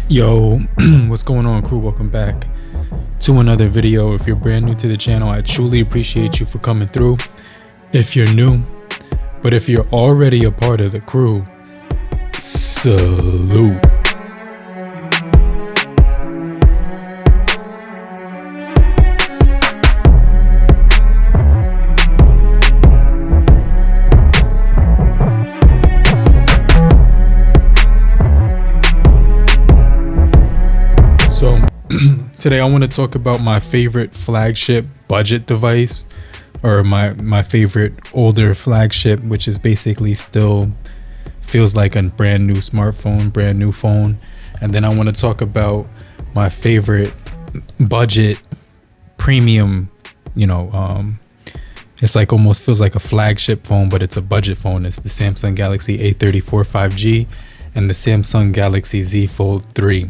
Yo, what's going on, crew? Welcome back to another video. If you're brand new to the channel, I truly appreciate you for coming through. If you're new, but if you're already a part of the crew, salute. So today I want to talk about my favorite flagship budget device, or my favorite older flagship, which is basically still feels like a brand new smartphone, brand new phone. And then I want to talk about my favorite budget premium, it's like almost feels like a flagship phone, but it's a budget phone. It's the Samsung Galaxy A34 5G and the Samsung Galaxy Z Fold 3.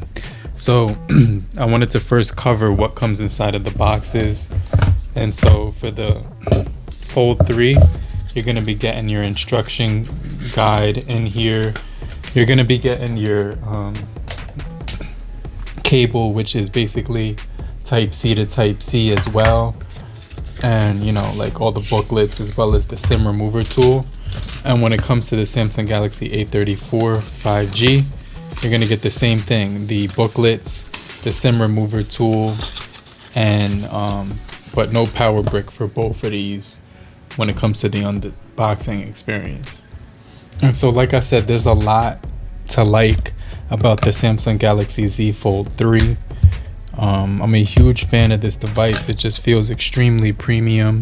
So I wanted to first cover what comes inside of the boxes. And so for the Fold 3, you're going to be getting your instruction guide in here. You're going to be getting your cable, which is basically type C to type C as well. And like all the booklets, as well as the SIM remover tool. And when it comes to the Samsung Galaxy A34 5G, you're going to get the same thing, the booklets, the SIM remover tool, and but no power brick for both of these when it comes to the unboxing experience. And so like I said, there's a lot to like about the Samsung Galaxy Z Fold 3. I'm a huge fan of this device. It just feels extremely premium,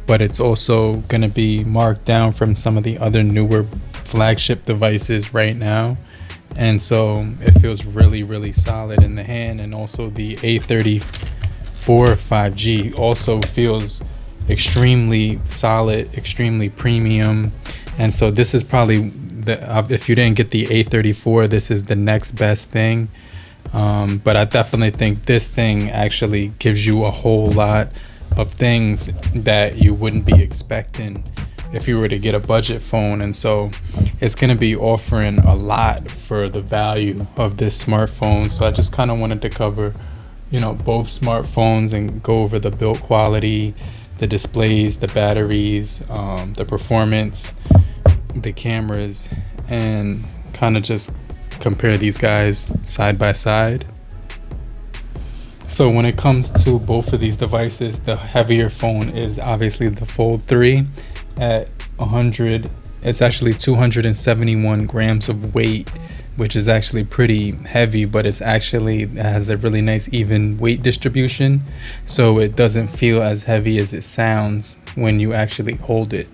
but it's also going to be marked down from some of the other newer flagship devices right now. And so it feels really, really solid in the hand. And also the A34 5G also feels extremely solid, extremely premium. And so this is probably if you didn't get the A34, this is the next best thing. But I definitely think this thing actually gives you a whole lot of things that you wouldn't be expecting if you were to get a budget phone. And so it's going to be offering a lot for the value of this smartphone. So I just kind of wanted to cover both smartphones and go over the build quality, the displays, the batteries, the performance, the cameras, and kind of just compare these guys side by side. So when it comes to both of these devices, the heavier phone is obviously the Fold 3 at 100. It's actually 271 grams of weight, which is actually pretty heavy, but it has a really nice even weight distribution, so it doesn't feel as heavy as it sounds when you actually hold it.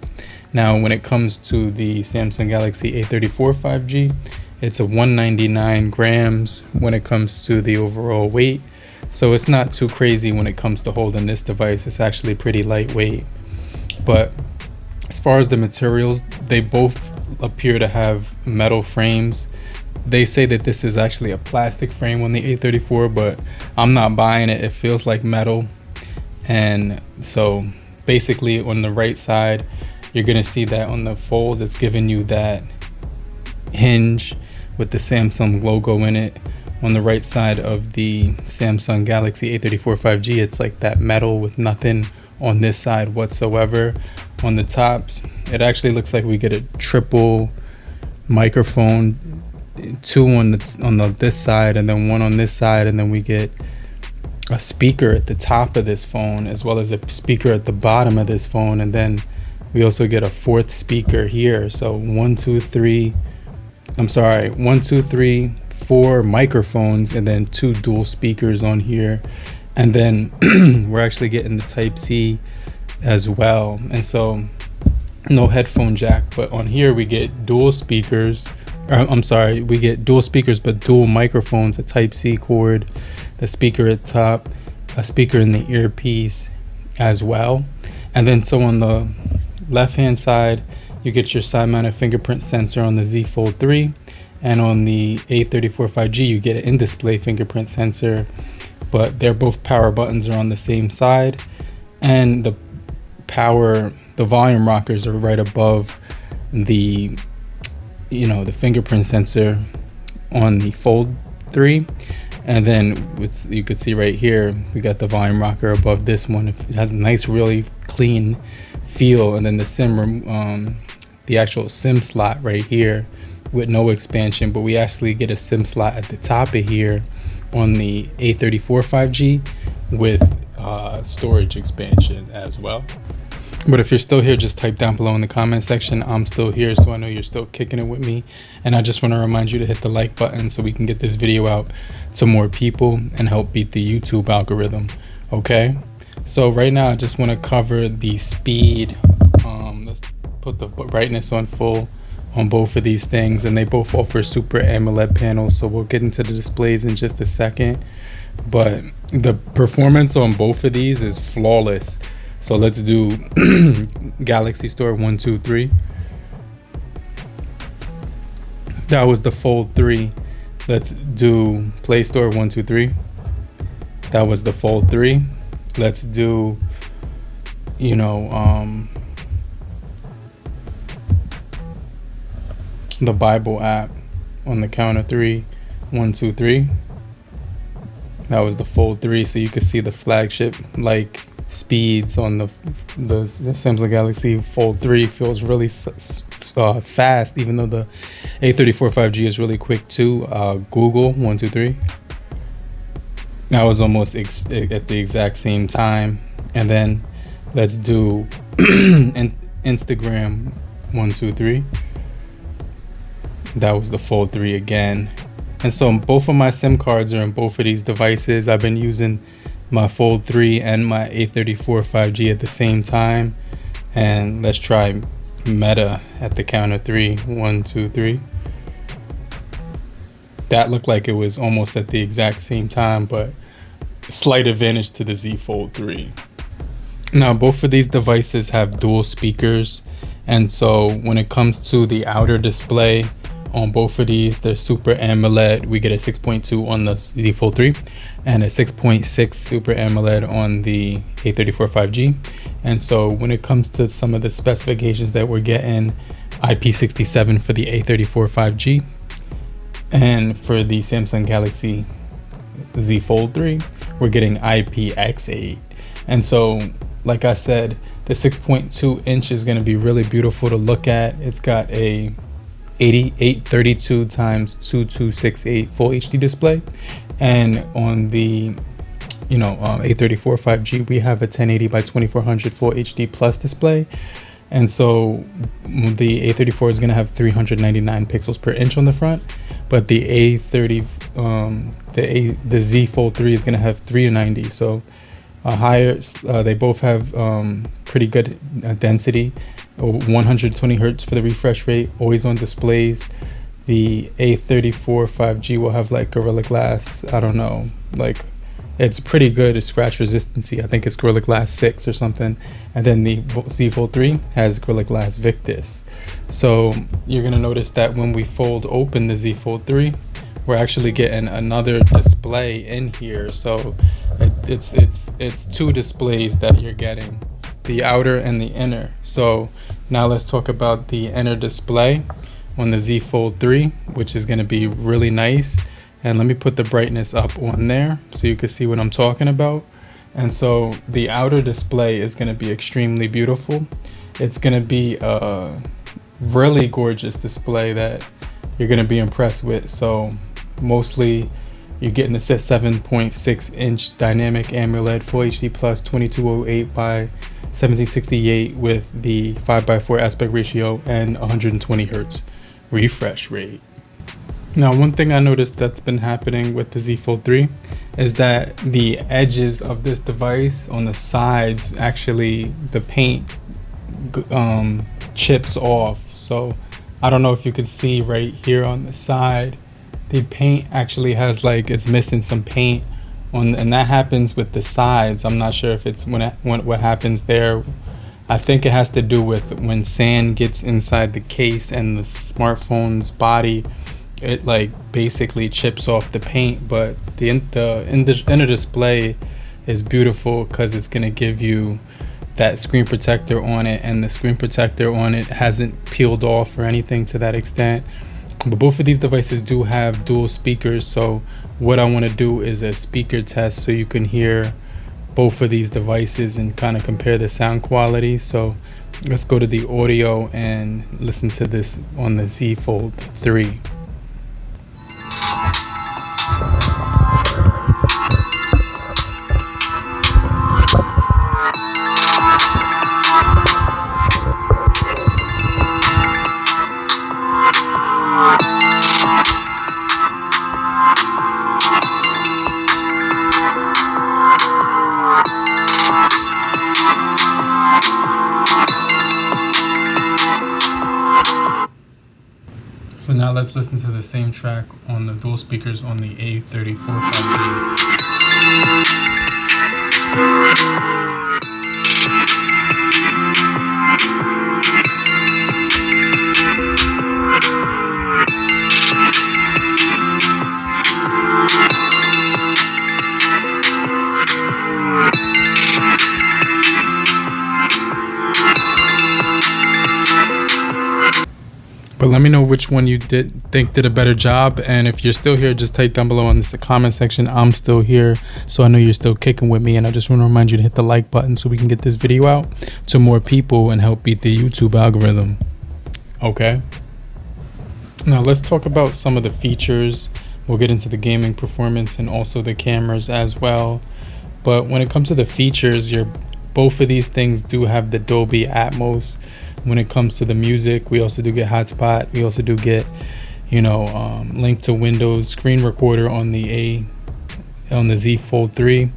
Now when it comes to the Samsung Galaxy A34 5G, it's a 199 grams when it comes to the overall weight. So it's not too crazy when it comes to holding this device. It's actually pretty lightweight. But as far as the materials, they both appear to have metal frames. They say that this is actually a plastic frame on the A34, but I'm not buying it. It feels like metal. And so basically on the right side, you're gonna see that on the Fold, it's giving you that hinge with the Samsung logo in it. On the right side of the Samsung Galaxy A34 5G, it's like that metal with nothing on this side whatsoever. On the tops, it actually looks like we get a triple microphone, two on this side and then one on this side, and then we get a speaker at the top of this phone as well as a speaker at the bottom of this phone, and then we also get a fourth speaker here. So 4 microphones and then 2 dual speakers on here, and then we're actually getting the type C as well. And so no headphone jack, but on here we get dual speakers. We get dual speakers but dual microphones, a type C cord, the speaker at top, a speaker in the earpiece as well. And then so on the left hand side, you get your side mounted fingerprint sensor on the Z Fold 3, and on the A34 5G you get an in-display fingerprint sensor, but they're both power buttons are on the same side, and the volume rockers are right above the the fingerprint sensor on the Fold 3. And then you could see right here, we got the volume rocker above this one. It has a nice, really clean feel. And then the the actual SIM slot right here with no expansion, but we actually get a SIM slot at the top of here on the A34 5G with storage expansion as well. But if you're still here, just type down below in the comment section, I'm still here, so I know you're still kicking it with me. And I just want to remind you to hit the like button so we can get this video out to more people and help beat the YouTube algorithm. Okay, so right now I just want to cover the speed. Let's put the brightness on full on both of these things, and they both offer Super AMOLED panels, so we'll get into the displays in just a second. But the performance on both of these is flawless. So let's do Galaxy Store 1, 2, 3. That was the Fold 3. Let's do Play Store 1, 2, 3. That was the Fold 3. Let's do, you know, the Bible app on the count of 3. 1, 2, 3. That was the Fold 3. So you can see the flagship like speeds on the Samsung Galaxy Fold 3 feels really fast, even though the A34 5G is really quick too. Google 1, 2, 3. That was almost at the exact same time. And then let's do Instagram 1, 2, 3. That was the Fold 3 again. And so both of my SIM cards are in both of these devices. I've been using my Fold 3 and my A34 5G at the same time. And let's try Meta at the count of 3. 1, 2, 3. That looked like it was almost at the exact same time, but slight advantage to the Z Fold 3. Now both of these devices have dual speakers, and so when it comes to the outer display on both of these, they're Super AMOLED. We get a 6.2 on the Z Fold 3 and a 6.6 Super AMOLED on the A34 5G. And so when it comes to some of the specifications that we're getting, IP67 for the A34 5G, and for the Samsung Galaxy Z Fold 3, we're getting IPX8. And so, like I said, the 6.2 inch is going to be really beautiful to look at. It's got a 8832 x 2268 full HD display, and on the A34 5G we have a 1080 by 2400 full HD plus display. And so the A34 is going to have 399 pixels per inch on the front, but the the Z Fold 3 is going to have 390, so higher. They both have pretty good density. 120 hertz for the refresh rate, always on displays. The A34 5G will have like Gorilla Glass, I don't know, like it's pretty good at scratch resistancy. I think it's Gorilla Glass 6 or something. And then the Z Fold 3 has Gorilla Glass Victus. So you're gonna notice that when we fold open the Z Fold 3, we're actually getting another display in here. So it's two displays that you're getting, the outer and the inner. So now let's talk about the inner display on the Z Fold 3, which is going to be really nice. And let me put the brightness up on there so you can see what I'm talking about. And so the outer display is going to be extremely beautiful. It's going to be a really gorgeous display that you're going to be impressed with. So mostly you're getting the 7.6 inch dynamic AMOLED Full HD Plus 2208 by 1768 with the 5:4 aspect ratio and 120 hertz refresh rate. Now, one thing I noticed that's been happening with the Z Fold 3 is that the edges of this device on the sides, actually the paint chips off. So I don't know if you can see right here on the side, the paint actually has like, it's missing some paint on, and that happens with the sides. I'm not sure if it's what happens there. I think it has to do with when sand gets inside the case and the smartphone's body, it like basically chips off the paint. But the inner display is beautiful because it's going to give you that screen protector on it, and the screen protector on it hasn't peeled off or anything to that extent. But both of these devices do have dual speakers, so what I want to do is a speaker test so you can hear both of these devices and kind of compare the sound quality. So let's go to the audio and listen to this on the Z Fold 3. So now let's listen to the same track on the dual speakers on the A34 5G. But let me know which one you think did a better job, and if you're still here, just type down below in the comment section I'm still here, so I know you're still kicking with me. And I just want to remind you to hit the like button so we can get this video out to more people and help beat the YouTube algorithm. Okay, now let's talk about some of the features. We'll get into the gaming performance and also the cameras as well. But when it comes to the features, both of these things do have the Dolby Atmos. When it comes to the music, we also do get hotspot. We also do get, link to Windows screen recorder on the Z Fold 3.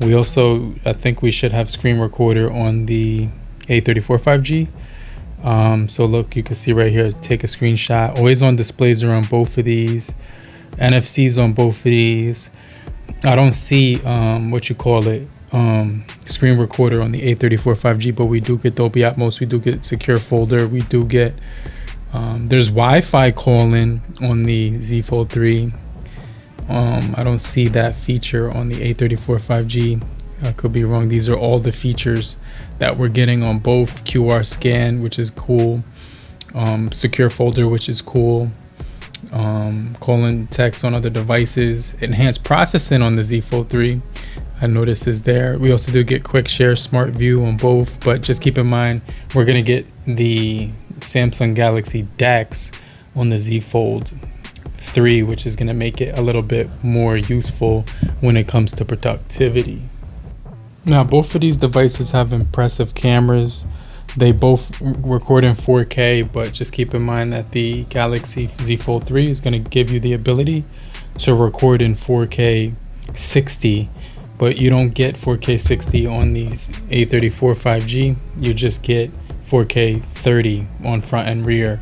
We also, I think we should have screen recorder on the A34 5G. So look, you can see right here, take a screenshot. Always on displays are on both of these. NFCs on both of these. I don't see screen recorder on the A34 5G, but we do get Dolby Atmos, we do get secure folder, we do get there's Wi-Fi calling on the Z Fold 3. I don't see that feature on the A34 5G. I could be wrong. These are all the features that we're getting on both. QR scan, which is cool, secure folder, which is cool, calling text on other devices, enhanced processing on the Z Fold 3. I noticed is there. We also do get quick share, smart view on both, but just keep in mind we're gonna get the Samsung Galaxy DeX on the Z Fold 3, which is gonna make it a little bit more useful when it comes to productivity. Now both of these devices have impressive cameras. They both record in 4K, but just keep in mind that the Galaxy Z Fold 3 is gonna give you the ability to record in 4K 60. But you don't get 4K 60 on these A34 5G. You just get 4K 30 on front and rear.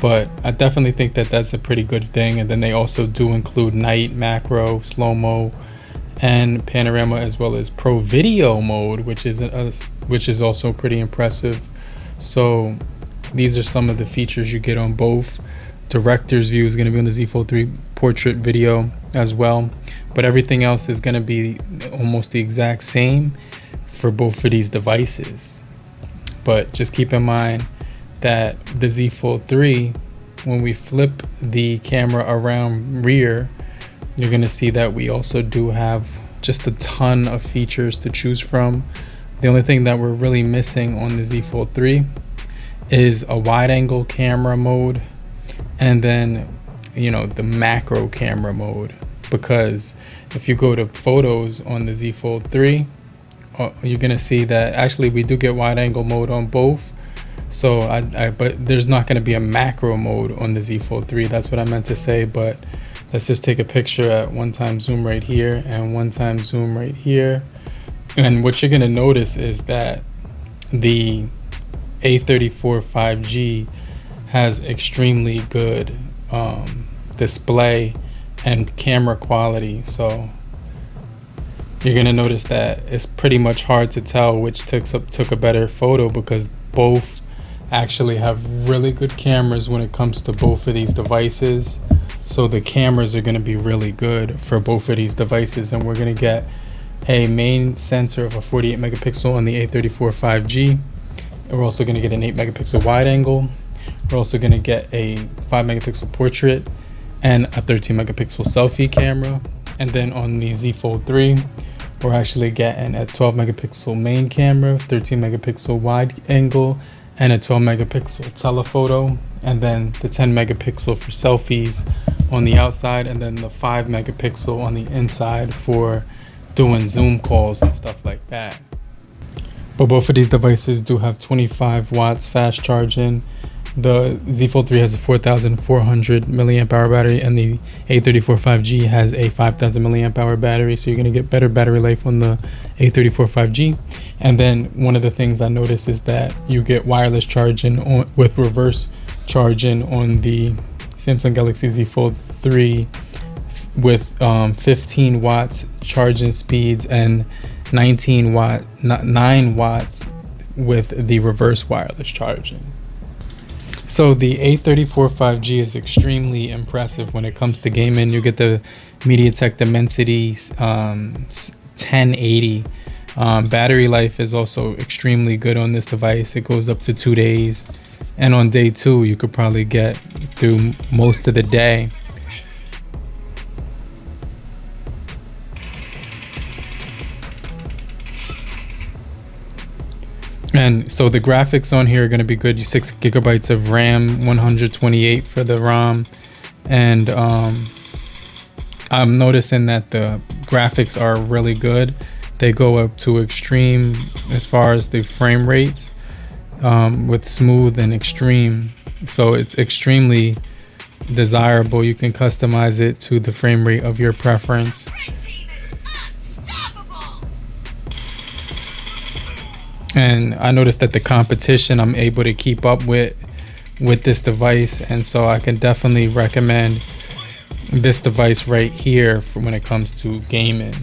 But I definitely think that that's a pretty good thing. And then they also do include night, macro, slow-mo, and panorama, as well as pro video mode, which is also pretty impressive. So these are some of the features you get on both. Director's view is going to be on the Z Fold 3, portrait video as well, but everything else is going to be almost the exact same for both of these devices. But just keep in mind that the Z Fold 3, when we flip the camera around rear, you're going to see that we also do have just a ton of features to choose from. The only thing that we're really missing on the Z Fold 3 is a wide angle camera mode, and then the macro camera mode, because if you go to photos on the Z Fold 3, you're gonna see that actually we do get wide angle mode on both. So but there's not gonna be a macro mode on the Z Fold 3. That's what I meant to say. But let's just take a picture at 1x zoom right here and 1x zoom right here, and what you're gonna notice is that the A34 5G has extremely good display and camera quality. So you're gonna notice that it's pretty much hard to tell which took a better photo, because both actually have really good cameras when it comes to both of these devices. So the cameras are gonna be really good for both of these devices, and we're gonna get a main sensor of a 48 megapixel on the A34 5G. We're also gonna get an 8 megapixel wide angle. We're also going to get a 5 megapixel portrait and a 13 megapixel selfie camera. And then on the Z Fold 3, we're actually getting a 12 megapixel main camera, 13 megapixel wide angle, and a 12 megapixel telephoto. And then the 10 megapixel for selfies on the outside, and then the 5 megapixel on the inside for doing Zoom calls and stuff like that. But both of these devices do have 25 watts fast charging. The Z Fold 3 has a 4,400 milliamp hour battery, and the A34 5G has a 5,000 milliamp hour battery. So you're going to get better battery life on the A34 5G. And then one of the things I noticed is that you get wireless charging with reverse charging on the Samsung Galaxy Z Fold 3 with 15 watts charging speeds and 9 watts with the reverse wireless charging. So the A34 5G is extremely impressive when it comes to gaming. You get the MediaTek Dimensity 1080. Battery life is also extremely good on this device. It goes up to 2 days. And on day 2, you could probably get through most of the day. And so the graphics on here are going to be good. 6 gigabytes of RAM, 128 for the ROM. And I'm noticing that the graphics are really good. They go up to extreme as far as the frame rates, with smooth and extreme. So it's extremely desirable. You can customize it to the frame rate of your preference. And I noticed that the competition I'm able to keep up with this device, and so I can definitely recommend this device right here for when it comes to gaming.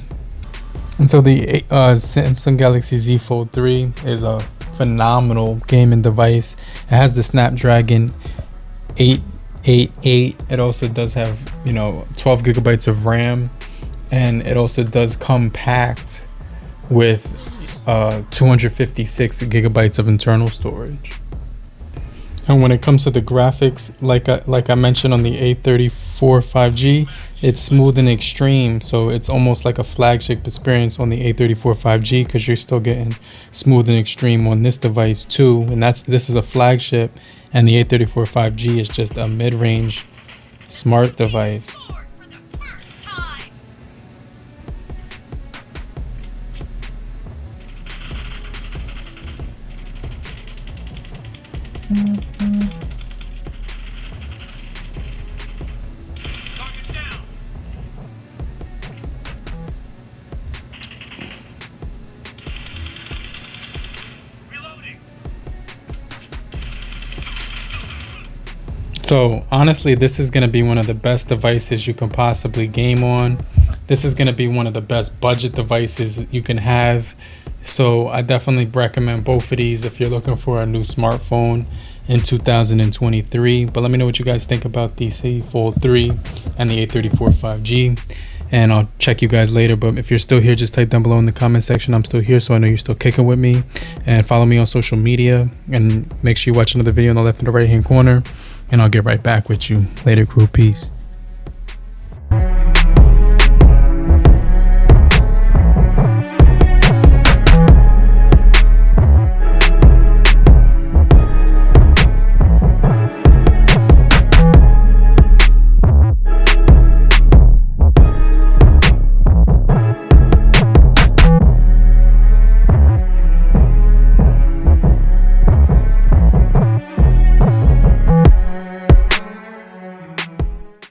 And so the Samsung Galaxy Z Fold 3 is a phenomenal gaming device. It has the Snapdragon 888. It also does have 12 gigabytes of RAM, and it also does come packed with 256 gigabytes of internal storage. And when it comes to the graphics, like I mentioned on the A34 5G, it's smooth and extreme. So it's almost like a flagship experience on the A34 5G, because you're still getting smooth and extreme on this device too. And this is a flagship, and the A34 5G is just a mid-range smart device. So honestly, this is going to be one of the best devices you can possibly game on. This is going to be one of the best budget devices you can have. So I definitely recommend both of these if you're looking for a new smartphone in 2023. But let me know what you guys think about the Z Fold 3 and the A34 5G. And I'll check you guys later. But if you're still here, just type down below in the comment section, I'm still here, so I know you're still kicking with me. And follow me on social media. And make sure you watch another video in the left and the right hand corner. And I'll get right back with you later, crew. Peace.